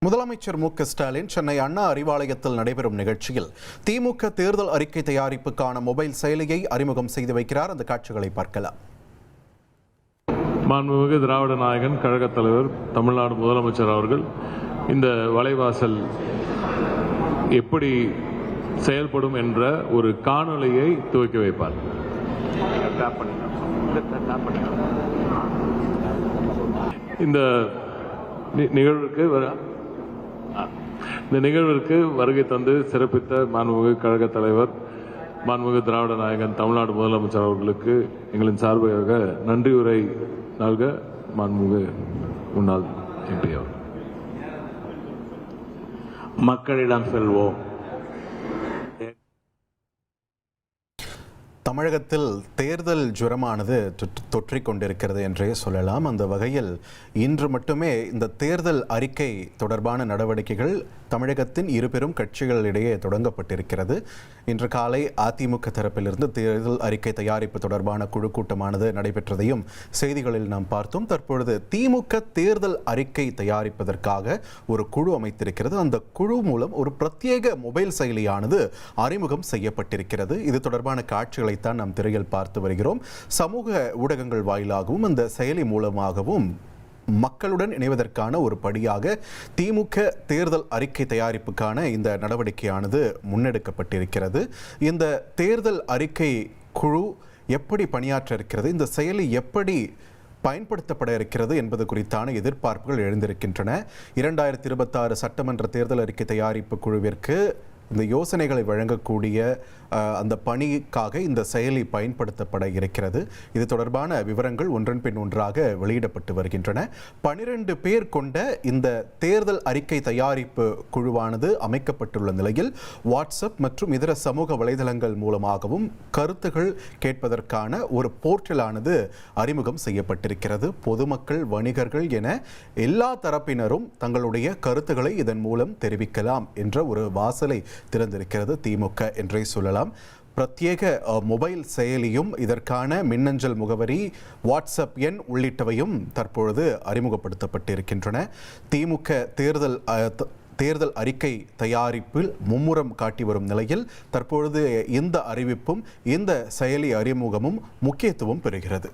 முதலமைச்சர் மு.க.ஸ்டாலின் சென்னை அண்ணா அறிவாலயத்தில் நடைபெறும் நிகழ்ச்சியில் திமுக தேர்தல் அறிக்கை தயாரிப்புக்கான மொபைல் செயலியை அறிமுகம் செய்து வைக்கிறார். அந்த காட்சிகளை பார்க்கலாம். மாண்புமிகு திராவிட நாயகன் கழகத் தலைவர் தமிழ்நாடு முதலமைச்சர் அவர்கள் இந்த வலைவாசல் எப்படி செயல்படும் என்ற ஒரு காணொளியை துவக்கி வைப்பார். இந்த நிகழ்விற்கு வருகை தந்து சிறப்பித்த மாண்புமிகு கழக தலைவர் மாண்புமிகு திராவிட நாயகன் தமிழ்நாடு முதலமைச்சர் அவர்களுக்கு எங்களின் சார்பாக நன்றி உரை நல்க மாண்புமிகு முன்னாள் எம்பி அவர். மக்களிடம் செல்வோம். தமிழகத்தில் தேர்தல் ஜுரமானது தொற்றிக் கொண்டிருக்கிறது என்றே சொல்லலாம். அந்த வகையில் இன்று மட்டுமே இந்த தேர்தல் அறிக்கை தொடர்பான நடவடிக்கைகள் தமிழகத்தின் இரு பெரும் கட்சிகளிடையே தொடங்கப்பட்டிருக்கிறது. இன்று காலை அதிமுக தரப்பிலிருந்து தேர்தல் அறிக்கை தயாரிப்பு தொடர்பான குழு கூட்டமானது நடைபெற்றதையும் செய்திகளில் நாம் பார்த்தோம். தற்பொழுது திமுக தேர்தல் அறிக்கை தயாரிப்பதற்காக ஒரு குழு அமைத்திருக்கிறது. அந்த குழு மூலம் ஒரு பிரத்யேக மொபைல் செயலியானது அறிமுகம் செய்யப்பட்டிருக்கிறது. இது தொடர்பான காட்சிகளைத்தான் நாம் திரையில் பார்த்து வருகிறோம். சமூக ஊடகங்கள் வாயிலாகவும் அந்த செயலி மூலமாகவும் மக்களுடன் இணைவதற்கான ஒரு படியாக திமுக தேர்தல் அறிக்கை தயாரிப்புக்கான இந்த நடவடிக்கையானது முன்னெடுக்கப்பட்டிருக்கிறது. இந்த தேர்தல் அறிக்கை குழு எப்படி பணியாற்ற இருக்கிறது, இந்த செயலி எப்படி பயன்படுத்தப்பட இருக்கிறது என்பது குறித்தான எதிர்பார்ப்புகள் எழுந்திருக்கின்றன. 2026 சட்டமன்ற தேர்தல் அறிக்கை தயாரிப்பு குழுவிற்கு இந்த யோசனைகளை வழங்கக்கூடிய அந்த பணிக்காக இந்த செயலி பயன்படுத்தப்பட இருக்கிறது. இது தொடர்பான விவரங்கள் ஒன்றன் பின் ஒன்றாக வெளியிடப்பட்டு வருகின்றன. 12 பேர் கொண்ட இந்த தேர்தல் அறிக்கை தயாரிப்பு குழுவானது அமைக்கப்பட்டுள்ள நிலையில் வாட்ஸ்அப் மற்றும் இதர சமூக வலைதளங்கள் மூலமாகவும் கருத்துகள் கேட்பதற்கான ஒரு போர்ட்டலானது அறிமுகம் செய்யப்பட்டிருக்கிறது. பொதுமக்கள், வணிகர்கள் என எல்லா தரப்பினரும் தங்களுடைய கருத்துக்களை இதன் மூலம் தெரிவிக்கலாம் என்ற ஒரு வாசலை திறந்திருக்கிறது திமுக என்றே சொல்லலாம். பிரத்யேக மொபைல் செயலியும் இதற்கான மின்னஞ்சல் முகவரி, வாட்ஸ்அப் எண் உள்ளிட்டவையும் தற்பொழுது அறிமுகப்படுத்தப்பட்டிருக்கின்றன. திமுக தேர்தல் அறிக்கை தயாரிப்பில் மும்முரம் காட்டி வரும் நிலையில் தற்பொழுது இந்த அறிவிப்பும் இந்த செயலி அறிமுகமும் முக்கியத்துவம் பெறுகிறது.